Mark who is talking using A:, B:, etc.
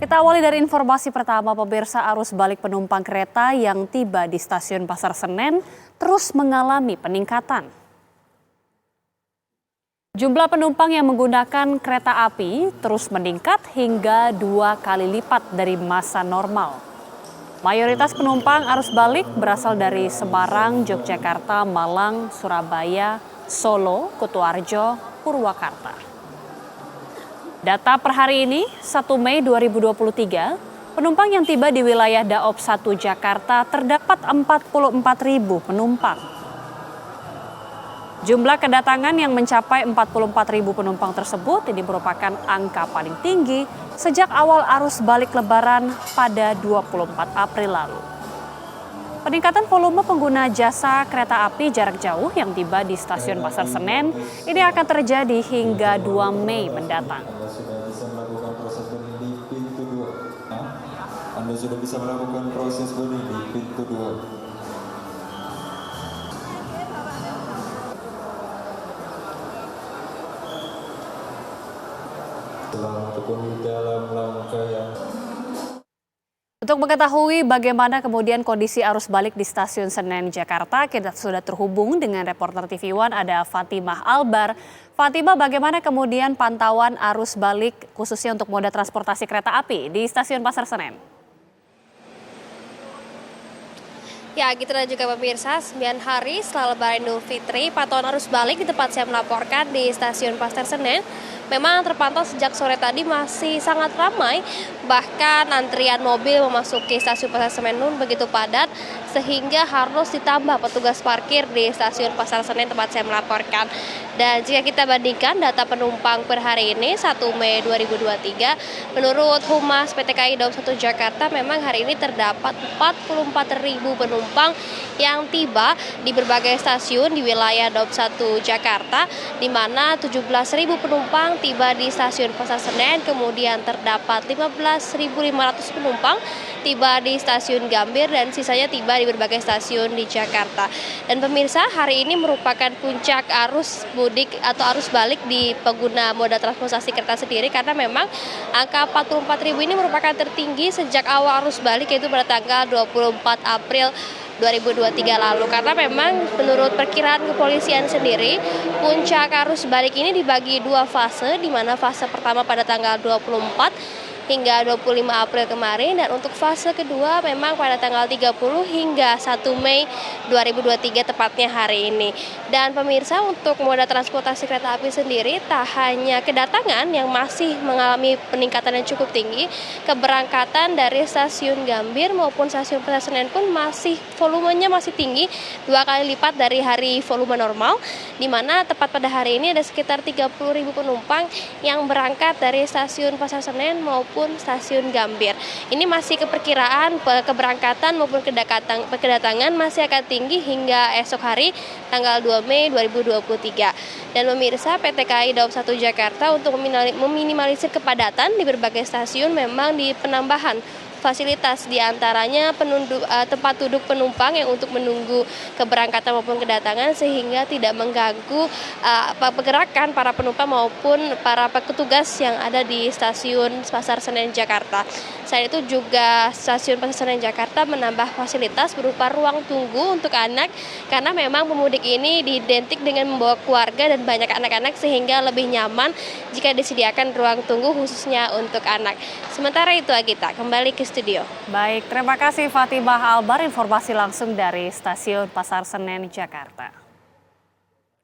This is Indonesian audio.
A: Kita awali dari informasi pertama, pemirsa. Arus balik penumpang kereta yang tiba di stasiun Pasar Senen terus mengalami peningkatan. Jumlah penumpang yang menggunakan kereta api terus meningkat hingga 2 kali lipat dari masa normal. Mayoritas penumpang arus balik berasal dari Semarang, Yogyakarta, Malang, Surabaya, Solo, Kutoarjo, Purwakarta. Data per hari ini, 1 Mei 2023, penumpang yang tiba di wilayah Daob 1 Jakarta terdapat 44.000 penumpang. Jumlah kedatangan yang mencapai 44.000 penumpang tersebut ini merupakan angka paling tinggi sejak awal arus balik Lebaran pada 24 April lalu. Peningkatan volume pengguna jasa kereta api jarak jauh yang tiba di stasiun Pasar Senen ini akan terjadi hingga 2 Mei mendatang.
B: Anda sudah bisa melakukan proses boarding di pintu 2. Ataupun dalam langkah yang
A: Untuk mengetahui bagaimana kemudian kondisi arus balik di stasiun Senen Jakarta, kita sudah terhubung dengan reporter TV One ada Fatimah Albar. Fatimah, bagaimana kemudian pantauan arus balik khususnya untuk moda transportasi kereta api di stasiun Pasar Senen?
C: Ya, gitu dan juga pemirsa, 9 hari setelah Lebaran Idul Fitri, pantauan arus balik di tempat saya melaporkan di stasiun Pasar Senen memang terpantau sejak sore tadi masih sangat ramai, bahkan antrian mobil memasuki stasiun Pasar Senen begitu padat sehingga harus ditambah petugas parkir di stasiun Pasar Senen tempat saya melaporkan. Dan jika kita bandingkan data penumpang per hari ini 1 Mei 2023, menurut Humas PT KAI Daob 1 Jakarta memang hari ini terdapat 44.000 penumpang yang tiba di berbagai stasiun di wilayah Daob 1 Jakarta, di mana 17.000 penumpang tiba di stasiun Pasar Senen, kemudian terdapat 15.500 penumpang tiba di stasiun Gambir dan sisanya tiba di berbagai stasiun di Jakarta. Dan pemirsa, hari ini merupakan puncak arus mudik atau arus balik di pengguna moda transportasi kereta sendiri karena memang angka 44.000 ini merupakan tertinggi sejak awal arus balik, yaitu pada tanggal 24 April 2023 lalu, karena memang menurut perkiraan kepolisian sendiri puncak arus balik ini dibagi 2 fase, di mana fase pertama pada tanggal 24 hingga 25 April kemarin, dan untuk fase kedua memang pada tanggal 30 hingga 1 Mei 2023 tepatnya hari ini. Dan pemirsa, untuk moda transportasi kereta api sendiri tak hanya kedatangan yang masih mengalami peningkatan yang cukup tinggi, keberangkatan dari stasiun Gambir maupun stasiun Pasar Senen pun volumenya masih tinggi, 2 kali lipat dari hari volume normal, di mana tepat pada hari ini ada sekitar 30.000 penumpang yang berangkat dari stasiun Pasar Senen maupun stasiun Gambir. Ini masih keperkiraan keberangkatan maupun kedatangan masih akan tinggi hingga esok hari tanggal 2 Mei 2023. Dan pemirsa, PT KAI Daob 1 Jakarta untuk meminimalisir kepadatan di berbagai stasiun memang di penambahan fasilitas, diantaranya tempat duduk penumpang yang untuk menunggu keberangkatan maupun kedatangan sehingga tidak mengganggu pergerakan para penumpang maupun para petugas yang ada di stasiun Pasar Senen Jakarta. Selain itu juga stasiun Pasar Senen Jakarta menambah fasilitas berupa ruang tunggu untuk anak karena memang pemudik ini identik dengan membawa keluarga dan banyak anak-anak sehingga lebih nyaman jika disediakan ruang tunggu khususnya untuk anak. Sementara itu Agita, kembali ke studio.
A: Baik, terima kasih Fatimah Albar, informasi langsung dari stasiun Pasar Senen Jakarta.